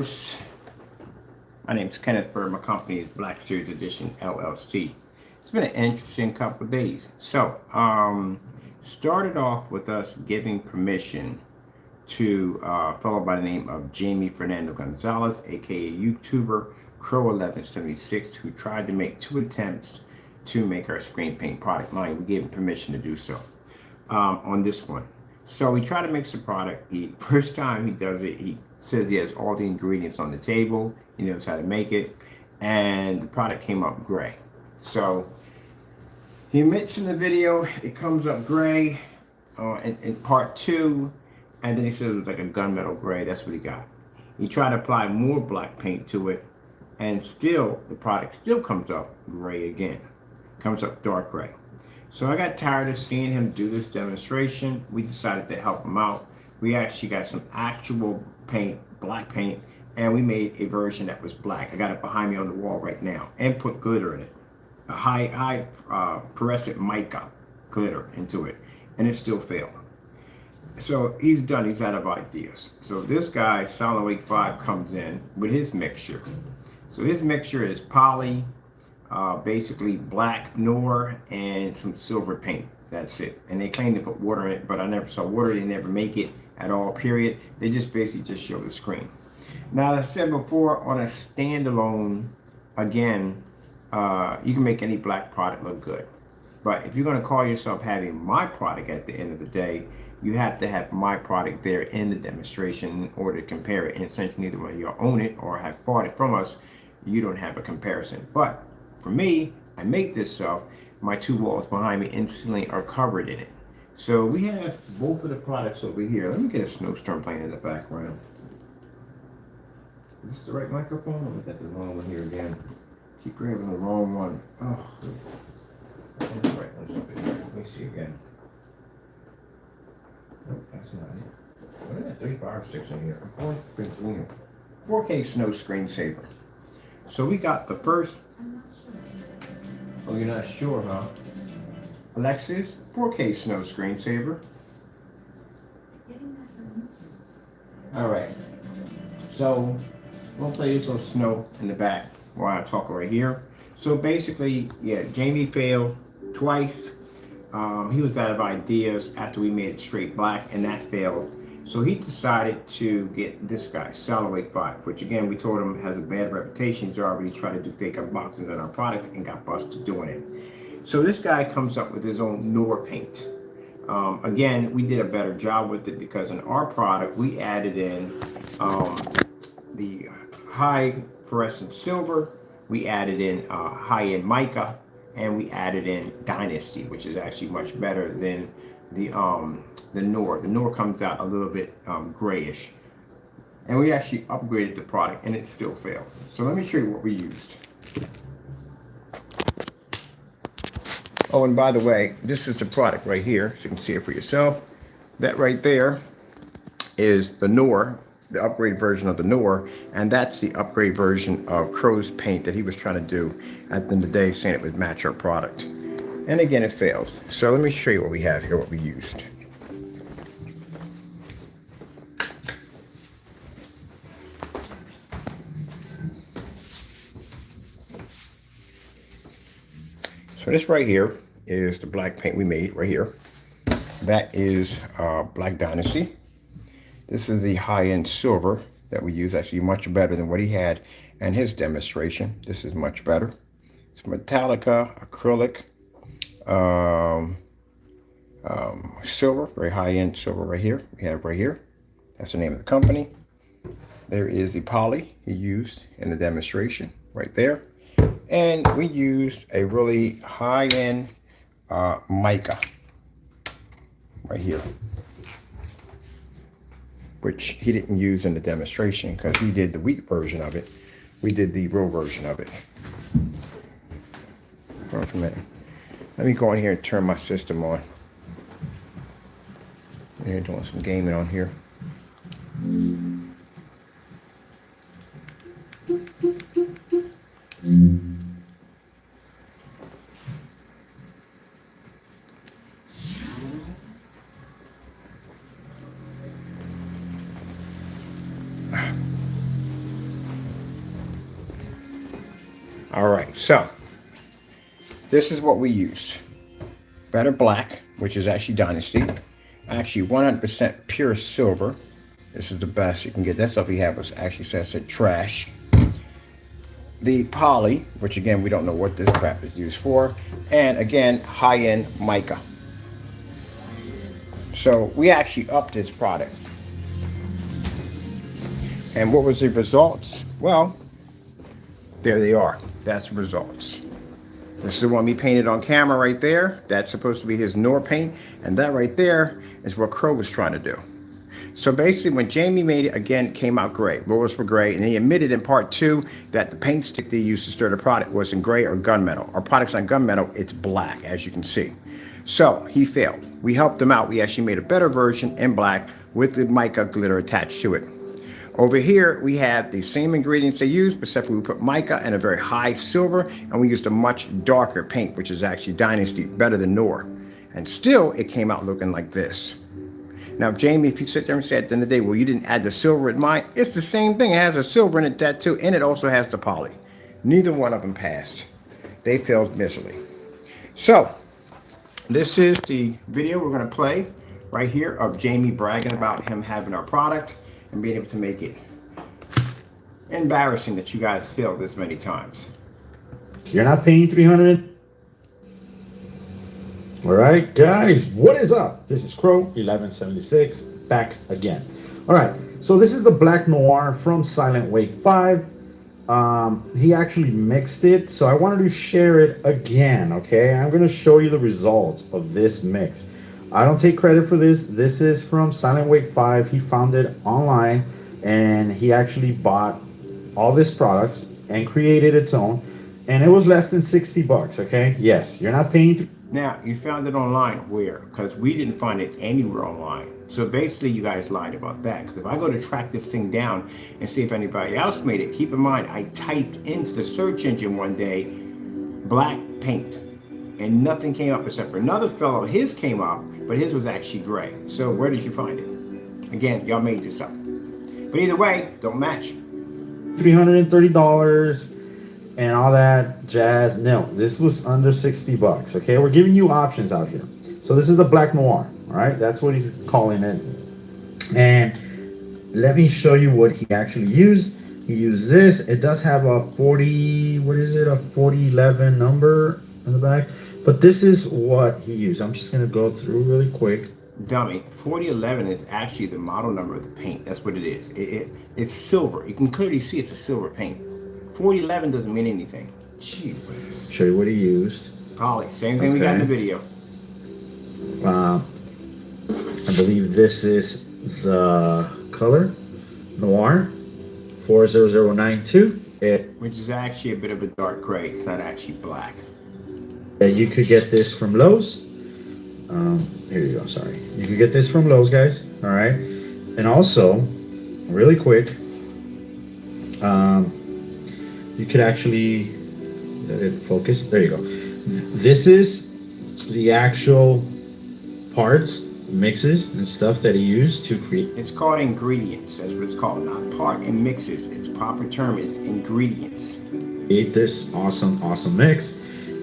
My name is Kenneth Bird. My company is Black Series Edition LLC. It's been an interesting couple of days. Started off with us giving permission to a fellow by the name of Jamie Fernando Gonzalez, aka YouTuber Crow1176, who tried to make 2 attempts to make our screen paint product line. We gave him permission to do so on this one. So we try to mix the product. First time he does it, he says he has all the ingredients on the table. He knows how to make it, and the product came up gray. So he admits in the video it comes up gray in part 2, and then he says it was like a gunmetal gray. That's what he got. He tried to apply more black paint to it, and still the product still comes up gray again. Comes up dark gray. So I got tired of seeing him do this demonstration. We decided to help him out. We actually got some actual paint, black paint, and we made a version that was black. I got it behind me on the wall right now, and put glitter in it. A high fluorescent mica glitter into it, and it still failed. So he's done, he's out of ideas. So this guy, Silentwake5, comes in with his mixture. So his mixture is poly, basically black noir and some silver paint. That's it. And they claim to put water in it, but I never saw water. They never make it at all, period. They just basically just show the screen. Now, as I said before, on a standalone, again, you can make any black product look good. But if you're going to call yourself having my product at the end of the day, you have to have my product there in the demonstration in order to compare it. And since neither one of you own it or have bought it from us, you don't have a comparison. But for me, I make this stuff. My 2 walls behind me instantly are covered in it. So we have both of the products over here. Let me get a snowstorm playing in the background. Is this the right microphone? Or we got the wrong one here again. Keep grabbing the wrong one. Oh, that's the right one's up here. Let me see again. Nope, that's not it. What is that? 356 in here. I'm going 4K snow screensaver. So we got the first. Oh, you're not sure, huh? Alexis, 4K snow screensaver. All right. So we'll play this little snow in the back while I talk right here. So basically, yeah, Jamie failed twice. He was out of ideas after we made it straight black, and that failed. So he decided to get this guy, Silentwake5, which again, we told him has a bad reputation. He's already tried to do fake unboxings on our products and got busted doing it. So this guy comes up with his own noir paint. Again, we did a better job with it because in our product, we added in the high fluorescent silver, we added in high-end mica, and we added in Dynasty, which is actually much better than the noir. The noir comes out a little bit grayish. And we actually upgraded the product and it still failed. So let me show you what we used. Oh, and by the way, this is the product right here, so you can see it for yourself. That right there is the noir, the upgraded version of the noir, and that's the upgrade version of Crow's paint that he was trying to do at the end of the day, saying it would match our product. And again, it failed. So let me show you what we have here, what we used. So this right here is the black paint we made right here. That is Black Dynasty. This is the high-end silver that we use, actually much better than what he had in his demonstration. This is much better. It's Metallica, acrylic, silver, very high-end silver right here. We have right here. That's the name of the company. There is the poly he used in the demonstration right there. And we used a really high-end mica right here, which he didn't use in the demonstration because he did the wheat version of it. We did the real version of it. Hold on for a minute. Let me go in here and turn my system on. They're doing some gaming on here. All right, so this is what we used. Better Black, which is actually Dynasty. Actually 100% pure silver. This is the best you can get. That stuff we have was actually says it trash. The poly, which again, we don't know what this crap is used for. And again, high-end mica. So we actually upped this product. And what was the results? Well, there they are. That's the results. This is the one we painted on camera right there. That's supposed to be his Noir paint. And that right there is what Crow was trying to do. So basically, when Jamie made it, again, it came out gray. Rollers were gray, and he admitted in part 2 that the paint stick they used to stir the product was in gray or gunmetal. Our product's not gunmetal, it's black, as you can see. So he failed. We helped him out. We actually made a better version in black with the mica glitter attached to it. Over here, we have the same ingredients they used, except we put mica and a very high silver, and we used a much darker paint, which is actually Dynasty, better than Noir. And still, it came out looking like this. Now, Jamie, if you sit there and say at the end of the day, well, you didn't add the silver in mine, it's the same thing. It has a silver in it, that too, and it also has the poly. Neither one of them passed. They failed miserably. So, this is the video we're going to play right here of Jamie bragging about him having our product and being able to make it. Embarrassing that you guys failed this many times. You're not paying $300. All right, guys, what is up? This is Crow 1176 back again. All right, so this is the Black Noir from Silentwake5. He actually mixed it, so I wanted to share it again. Okay, I'm going to show you the results of this mix. I don't take credit for this. This is from Silentwake5. He found it online, and he actually bought all these products and created its own, and it was less than 60 bucks. Okay, yes, you're not paying. Now, you found it online where? Because we didn't find it anywhere online. So basically, you guys lied about that. Because if I go to track this thing down and see if anybody else made it, keep in mind, I typed into the search engine one day, black paint. And nothing came up except for another fellow. His came up, but his was actually gray. So where did you find it? Again, y'all made this up. But either way, don't match. $330. And all that jazz. No, this was under 60 bucks. Okay, we're giving you options out here. So this is the Black Noir. All right, that's what he's calling it. And let me show you what he actually used. He used this. It does have a 40, what is it, a 4011 number on the back. But this is what he used. I'm just gonna go through really quick. Dummy, 4011 is actually the model number of the paint. That's what it is. It's silver. You can clearly see it's a silver paint. 4011 doesn't mean anything. Gee whiz. Show you what he used. Poly, same thing we got in the video. I believe this is the color Noir 40092. Which is actually a bit of a dark gray. It's not actually black. You could get this from Lowe's. Here you go. Sorry, you could get this from Lowe's, guys. All right, and also, really quick. You could actually let it focus. There you go. This is the actual parts, mixes, and stuff that he used to create. It's called ingredients. That's what it's called. Not part and mixes. Its proper term is ingredients. Create this awesome mix.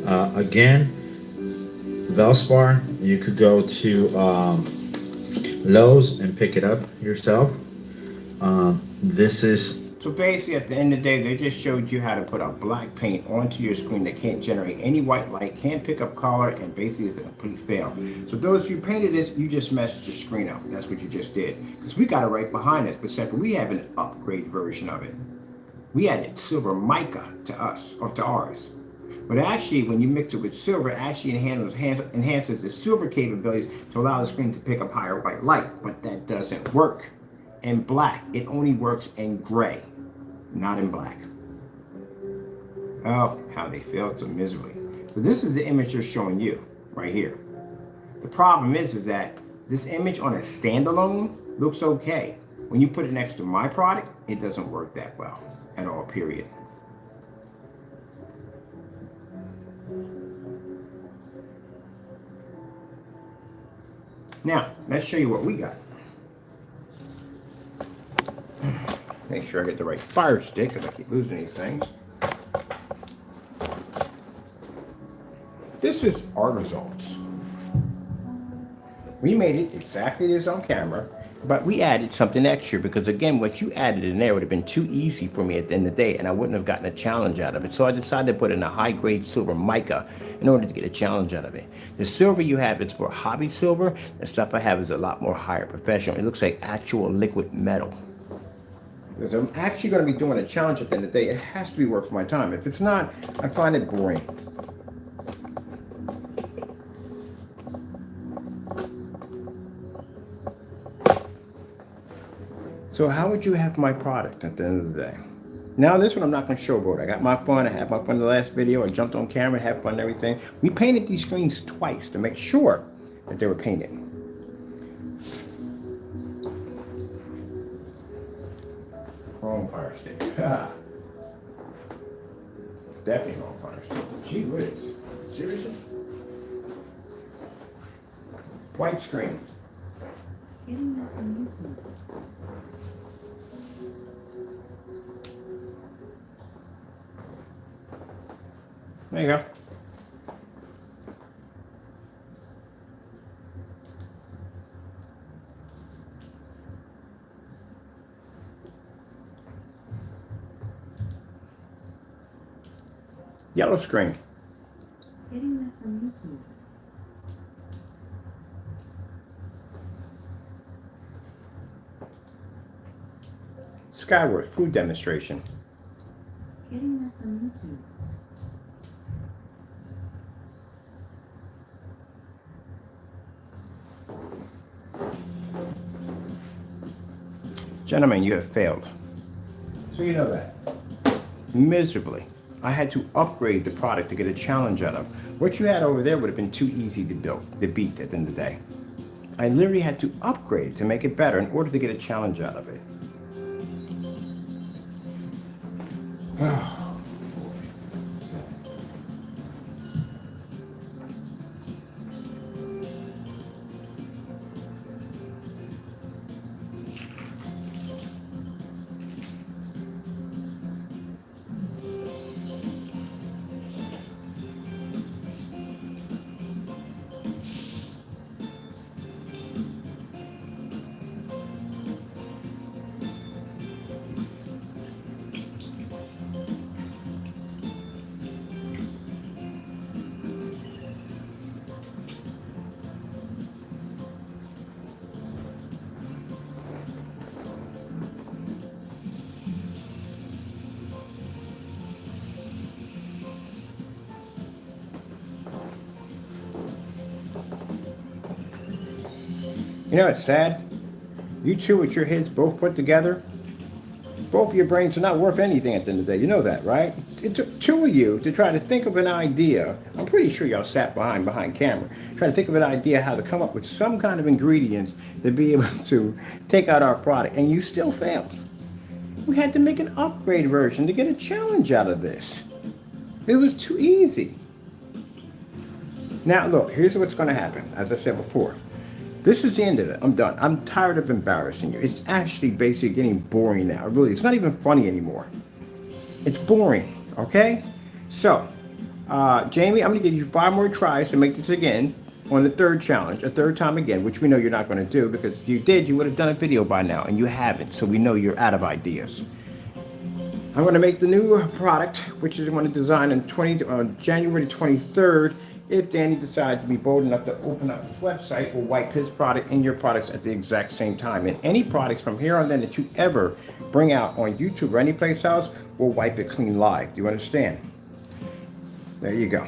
Again, Valspar. You could go to Lowe's and pick it up yourself. This is. So basically, at the end of the day, they just showed you how to put a black paint onto your screen that can't generate any white light, can't pick up color, and basically is a complete fail. So those of you painted this, you just messed your screen up. That's what you just did. Because we got it right behind us, but except for we have an upgrade version of it. We added silver mica to us, or to ours. But actually, when you mix it with silver, it actually enhances the silver capabilities to allow the screen to pick up higher white light. But that doesn't work in black. It only works in gray, not in black. Oh, how they failed so miserably. So this is the image they're showing you right here. The problem is that this image on a standalone looks okay. When you put it next to my product, it doesn't work that well at all, period. Now, let's show you what we got. Make sure I get the right fire stick because I keep losing these things. this is our results. We made it exactly as on camera, but we added something extra because, again, what you added in there would have been too easy for me at the end of the day, and I wouldn't have gotten a challenge out of it. So I decided to put in a high-grade silver mica in order to get a challenge out of it. The silver you have, it's more hobby silver. The stuff I have is a lot more higher professional. It looks like actual liquid metal. Because I'm actually going to be doing a challenge at the end of the day. It has to be worth my time. If it's not, I find it boring. So how would you have my product at the end of the day? Now this one I'm not going to showboat. I got my fun. I had my fun in the last video. I jumped on camera, had fun and everything. We painted these screens twice to make sure that they were painted. Wrong fire stick. Definitely wrong fire stick. Gee whiz. Seriously? White screen. Getting that from YouTube. There you go. Yellow screen. Getting that from YouTube. Skyward food demonstration. Getting that from YouTube. Gentlemen, you have failed. So you know that. Miserably. I had to upgrade the product to get a challenge out of. What you had over there would have been too easy to beat at the end of the day. I literally had to upgrade to make it better in order to get a challenge out of it. You know, it's sad. You two with your heads both put together, both of your brains are not worth anything at the end of the day. You know that, right? It took two of you to try to think of an idea. I'm pretty sure y'all sat behind camera, trying to think of an idea how to come up with some kind of ingredients to be able to take out our product, and you still failed. We had to make an upgrade version to get a challenge out of this. It was too easy. Now, look, here's what's going to happen. As I said before, this is the end of it. I'm done. I'm tired of embarrassing you. It's actually basically getting boring now. Really, it's not even funny anymore. It's boring, okay? So, Jamie, I'm going to give you 5 more tries to make this again on the third challenge, a third time again, which we know you're not going to do, because if you did, you would have done a video by now, and you haven't, so we know you're out of ideas. I'm going to make the new product, which is going to design on January 23rd. If Danny decides to be bold enough to open up his website, we'll wipe his product and your products at the exact same time. And any products from here on then that you ever bring out on YouTube or any place else, we'll wipe it clean live. Do you understand? There you go.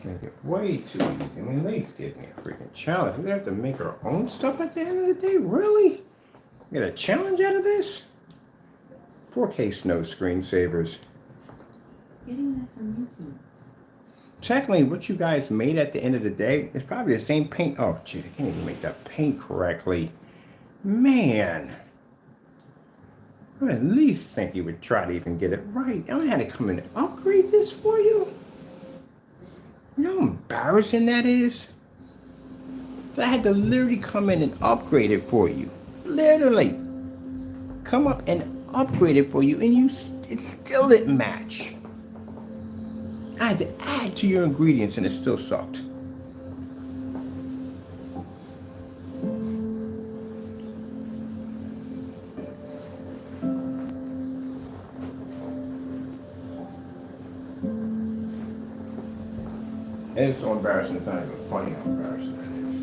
Make it way too easy. I mean, at least give me a freaking challenge. We have to make our own stuff at the end of the day? Really? Get a challenge out of this? 4K snow screensavers. Getting that from YouTube. Technically, what you guys made at the end of the day is probably the same paint. Oh, gee, I can't even make that paint correctly. Man. I would at least think you would try to even get it right. I had to come in and upgrade this for you. You know how embarrassing that is? I had to literally come in and upgrade it for you. Literally. Come up and upgraded for you, and it still didn't match. I had to add to your ingredients, and it still sucked. And it's so embarrassing, it's not even funny how embarrassing that is.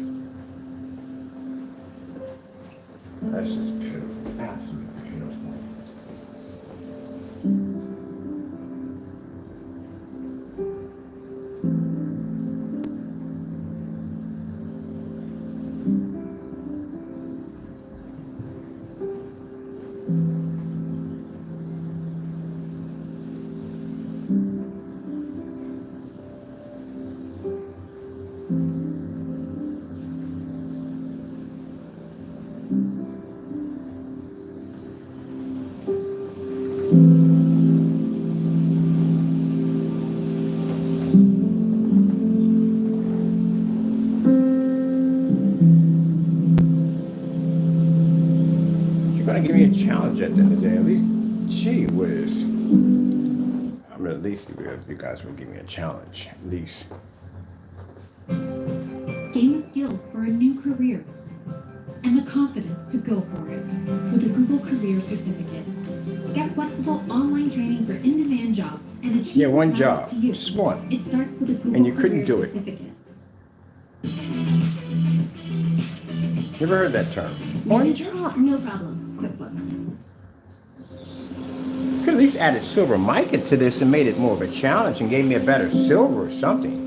That's just pitiful, absolutely pitiful. Give me a challenge at the end of the day. At least, gee whiz. I mean, at least you guys will give me a challenge. At least. Gain the skills for a new career and the confidence to go for it with a Google Career Certificate. Get flexible online training for in-demand jobs and achieve one what job, matters to you. just one. It starts with a Google And you couldn't Career do it. Certificate. You ever heard that term? One job. No problem. QuickBooks. Could at least added silver mica to this and made it more of a challenge and gave me a better silver or something.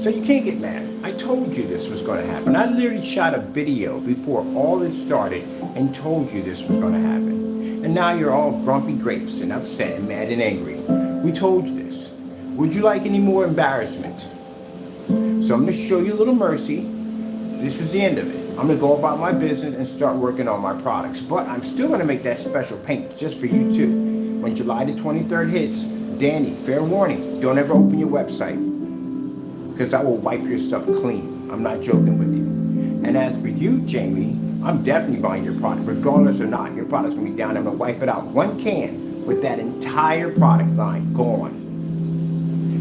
So you can't get mad. I told you this was going to happen. I literally shot a video before all this started and told you this was going to happen. And now you're all grumpy grapes and upset and mad and angry. We told you this. Would you like any more embarrassment? So I'm going to show you a little mercy. This is the end of it. I'm going to go about my business and start working on my products. But I'm still going to make that special paint just for you too. When July the 23rd hits, Danny, fair warning, don't ever open your website. Because I will wipe your stuff clean. I'm not joking with you. And as for you, Jamie, I'm definitely buying your product. Regardless or not, your product's going to be down. I'm going to wipe it out. One can with that entire product line gone.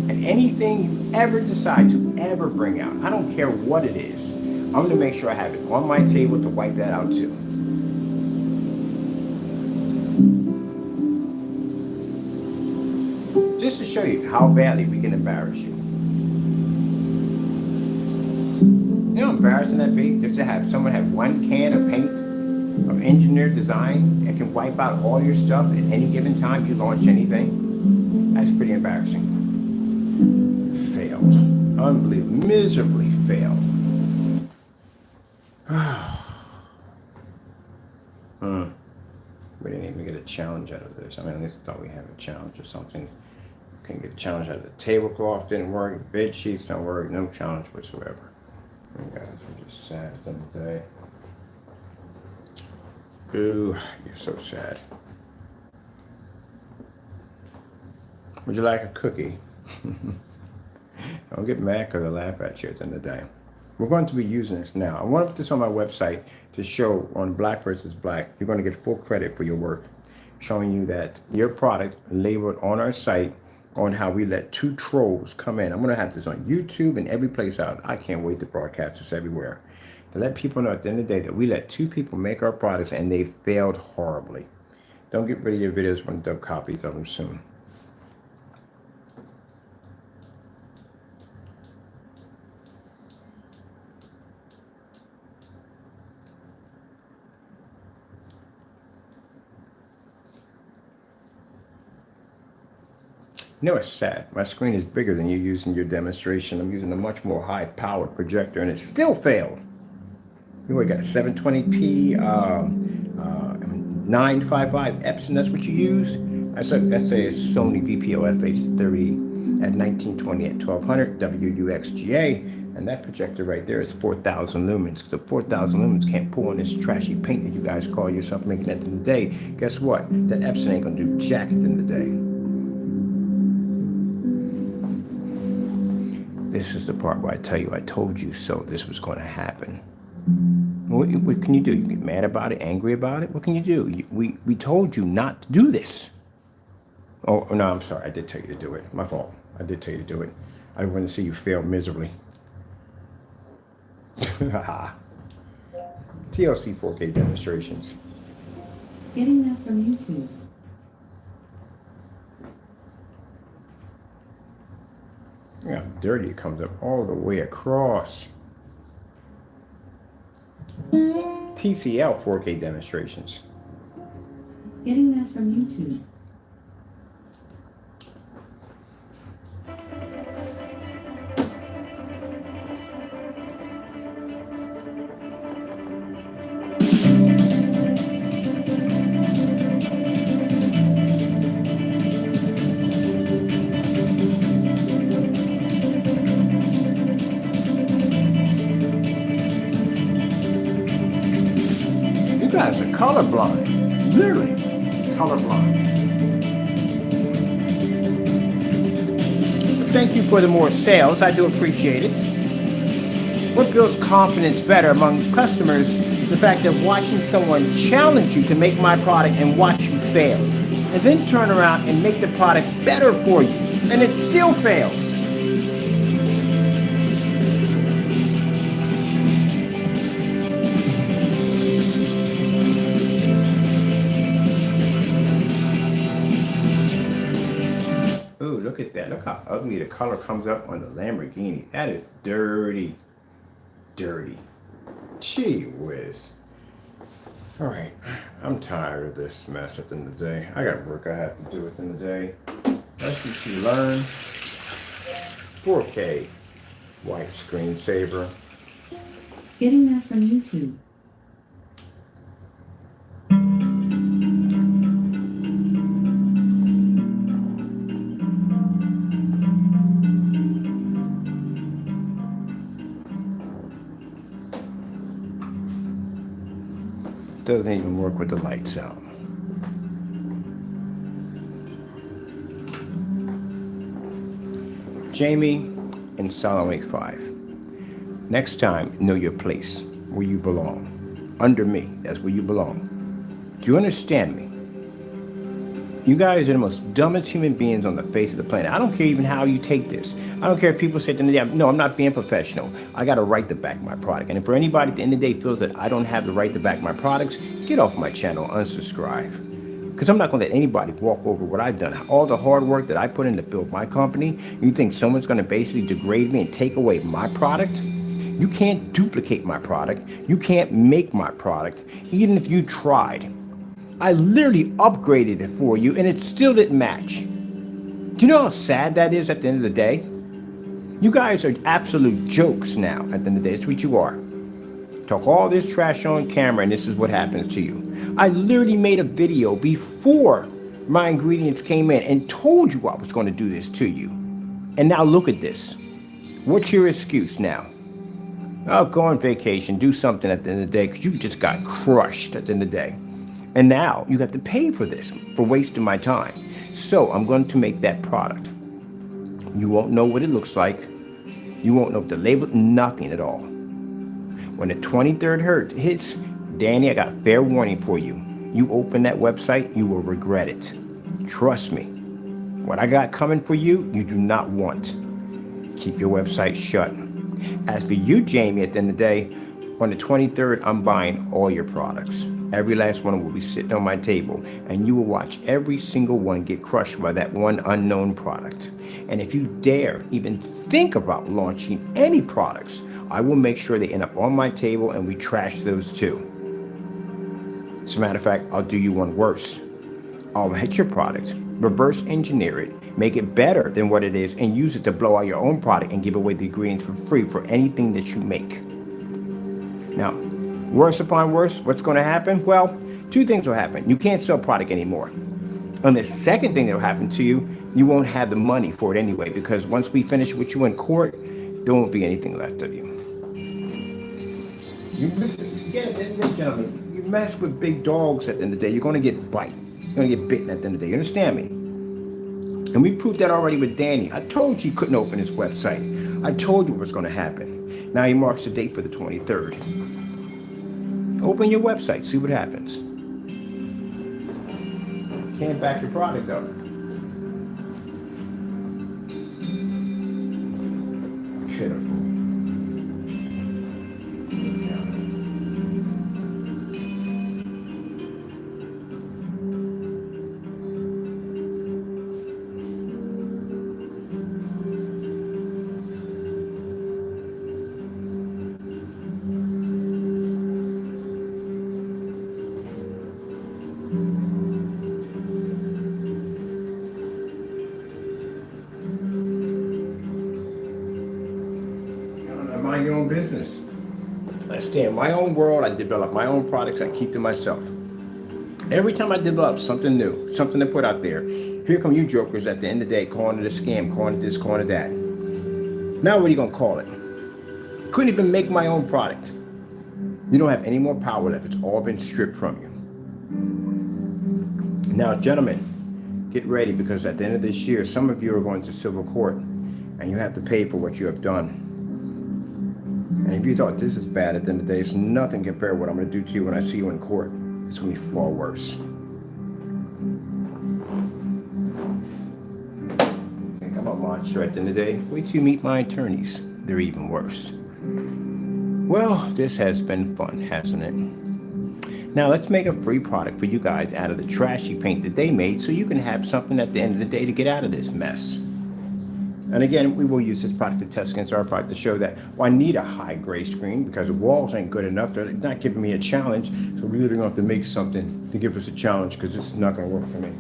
And anything you ever decide to ever bring out, I don't care what it is, I'm going to make sure I have it on my table to wipe that out too. Just to show you how badly we can embarrass you. You know how embarrassing that be? Just to have someone have one can of paint, of engineered design, that can wipe out all your stuff at any given time you launch anything. That's pretty embarrassing. Failed. Unbelievable. Miserably failed. We didn't even get a challenge out of this. I mean, at least I thought we had a challenge or something. Couldn't get a challenge out of the tablecloth, didn't work, bed sheets don't work, no challenge whatsoever. You guys are just sad at the end of the day. Ooh, you're so sad. Would you like a cookie? Don't get mad because I laugh at you at the end of the day. We're going to be using this now. I want to put this on my website to show on Black versus Black. You're going to get full credit for your work, showing you that your product labeled on our site on how we let two trolls come in. I'm going to have this on YouTube and every place out. I can't wait to broadcast this everywhere. To let people know at the end of the day that we let two people make our products and they failed horribly. Don't get rid of your videos when dub copies of them soon. You know, it's sad. My screen is bigger than you using your demonstration. I'm using a much more high-powered projector, and it still failed. We got a 720p, 955 Epson. That's what you use. That's a Sony VPO FH30 at 1920 at 1200 WUXGA, and that projector right there is 4,000 lumens. The 4,000 lumens can't pull on this trashy paint that you guys call yourself making at the end of the day. Guess what? That Epson ain't gonna do jack at the end of the day. This is the part where I tell you I told you so this was going to happen. What can you do? You get mad about it, angry about it? What can you do? We told you not to do this. Oh, no, I'm sorry. I did tell you to do it. My fault. I did tell you to do it. I want to see you fail miserably. TLC 4K demonstrations. Getting that from YouTube. Yeah, dirty. It comes up all the way across. TCL 4K demonstrations. Getting that from YouTube. You guys are colorblind. Literally colorblind. Thank you for the more sales. I do appreciate it. What builds confidence better among customers is the fact that watching someone challenge you to make my product and watch you fail, and then turn around and make the product better for you, and it still fails. Ooh, look at that. Look how ugly the color comes up on the Lamborghini. That is dirty. Dirty. Gee whiz. All right. I'm tired of this mess at the end of the day. I got work I have to do at the end of the day. That's what you learn. 4K. White screensaver. Getting that from YouTube. Doesn't even work with the lights out. Jamie in Silentwake5. Next time, know your place, where you belong. Under me, that's where you belong. Do you understand me? You guys are the most dumbest human beings on the face of the planet. I don't care even how you take this. I don't care if people say at the end of the day, no, I'm not being professional. I got a right to back my product. And if for anybody at the end of the day feels that I don't have the right to back my products, get off my channel, unsubscribe. Because I'm not going to let anybody walk over what I've done. All the hard work that I put in to build my company, you think someone's going to basically degrade me and take away my product? You can't duplicate my product. You can't make my product, even if you tried. I literally upgraded it for you and it still didn't match. Do you know how sad that is at the end of the day? You guys are absolute jokes now at the end of the day. That's what you are. Talk all this trash on camera and this is what happens to you. I literally made a video before my ingredients came in and told you I was going to do this to you. And now look at this. What's your excuse now? Oh, go on vacation, do something at the end of the day because you just got crushed at the end of the day. And now you have to pay for this, for wasting my time. So I'm going to make that product. You won't know what it looks like. You won't know the label, nothing at all. When the 23rd hits, Danny, I got a fair warning for you. You open that website, you will regret it. Trust me. What I got coming for you, you do not want. Keep your website shut. As for you, Jamie, at the end of the day, on the 23rd, I'm buying all your products. Every last one will be sitting on my table, and you will watch every single one get crushed by that one unknown product. And if you dare even think about launching any products, I will make sure they end up on my table and we trash those too. As a matter of fact, I'll do you one worse. I'll hit your product, reverse engineer it, make it better than what it is, and use it to blow out your own product and give away the ingredients for free for anything that you make. Now, worse upon worse, what's going to happen? Well, two things will happen. You can't sell product anymore. And the second thing that will happen to you, you won't have the money for it anyway, because once we finish with you in court, there won't be anything left of you. Gentlemen, you mess with big dogs at the end of the day, you're going to get bite. You're going to get bitten at the end of the day. You understand me? And we proved that already with Danny. I told you he couldn't open his website. I told you what was going to happen. Now he marks the date for the 23rd. open your website, see what happens. Can't back your product up. Pitiful. Mind your own business. I stay in my own world. I develop my own products. I keep to myself. Every time I develop something new, something to put out there, here come you jokers at the end of the day calling it a scam, calling it this, calling it that. Now what are you going to call it? Couldn't even make my own product. You don't have any more power left. It's all been stripped from you. Now, gentlemen, get ready, because at the end of this year, some of you are going to civil court and you have to pay for what you have done. And if you thought this is bad, at the end of the day, it's nothing compared to what I'm going to do to you when I see you in court. It's going to be far worse. I think I'm a monster at the end of the day. Wait till you meet my attorneys. They're even worse. Well, this has been fun, hasn't it? Now let's make a free product for you guys out of the trashy paint that they made, so you can have something at the end of the day to get out of this mess. And again, we will use this product to test against our product to show that, well, I need a high gray screen because the walls ain't good enough. They're not giving me a challenge. So we literally have to make something to give us a challenge, because this is not going to work for me.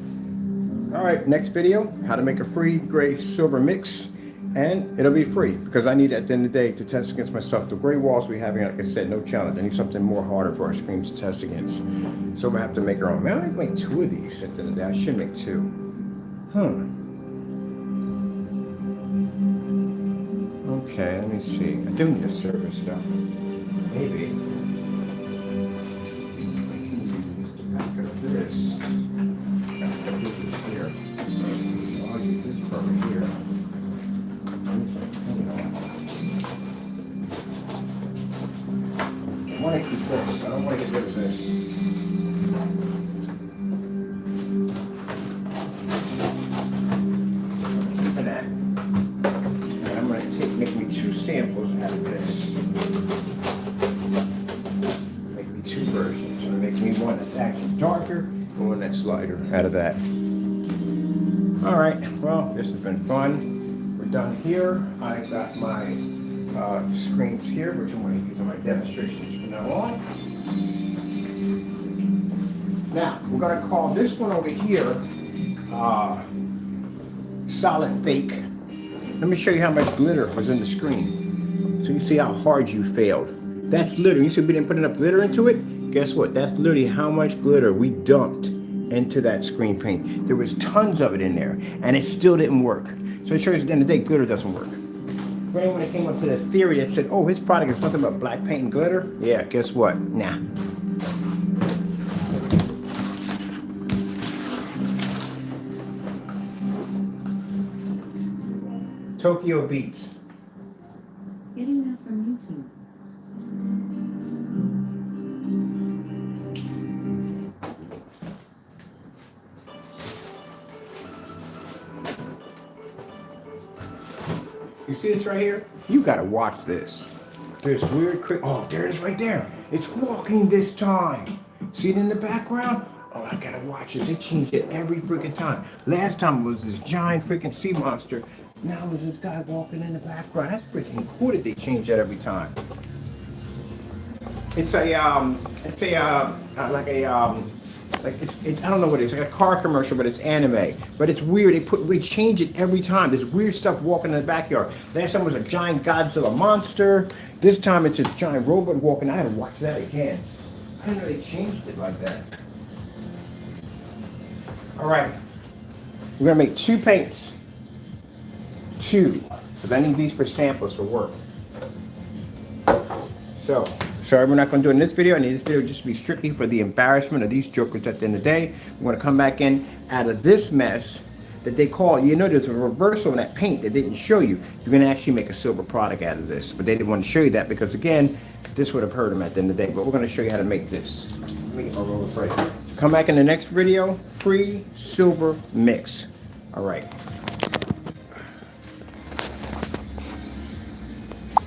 All right, next video, how to make a free gray silver mix. And it'll be free because I need, at the end of the day, to test against myself. The gray walls we having, like I said, no challenge. I need something more harder for our screen to test against. So we have to make our own. Man, I might make 2 of these at the end of the day. I should make 2. Okay, let me see. I do need a server stuff. Maybe. I can use the back of this. This is here. I'll use this from here. I want to keep this. I don't want to get rid of this. Samples out of this. Make me 2 versions. So make me one that's actually darker and one that's lighter out of that. All right, well, this has been fun. We're done here. I've got my screens here, which I'm going to use on my demonstrations from now on. Now, we're going to call this one over here Solid Fake. Let me show you how much glitter was in the screen. So you see how hard you failed. That's literally, you said we didn't put enough glitter into it? Guess what? That's literally how much glitter we dumped into that screen paint. There was tons of it in there, and it still didn't work. So it shows you at the end of the day, glitter doesn't work. For anyone that came up to the theory that said, oh, his product is nothing but black paint and glitter, yeah, guess what? Nah. Tokyo Beats. Getting that from YouTube. You see this right here? You gotta watch this. There's weird, oh, there it is right there. It's walking this time. See it in the background? Oh, I gotta watch it. They changed it every freaking time. Last time it was this giant freaking sea monster. Now there's this guy walking in the background. That's freaking cool that they change that every time. It's a I don't know what it is, like a car commercial, but it's anime. But it's weird. We change it every time. There's weird stuff walking in the backyard. Last time was a giant Godzilla monster. This time it's a giant robot walking. I had to watch that again. I didn't know they changed it like that. All right, we're gonna make 2 paints. 2, because I need these for samples for work. So, sorry we're not going to do it in this video. I need this video just to be strictly for the embarrassment of these jokers at the end of the day. We're going to come back in out of this mess that they call, you know, there's a reversal in that paint that didn't show you. You're going to actually make a silver product out of this. But they didn't want to show you that because, again, this would have hurt them at the end of the day. But we're going to show you how to make this. Let me get my roller frame. Come back in the next video. Free silver mix. All right.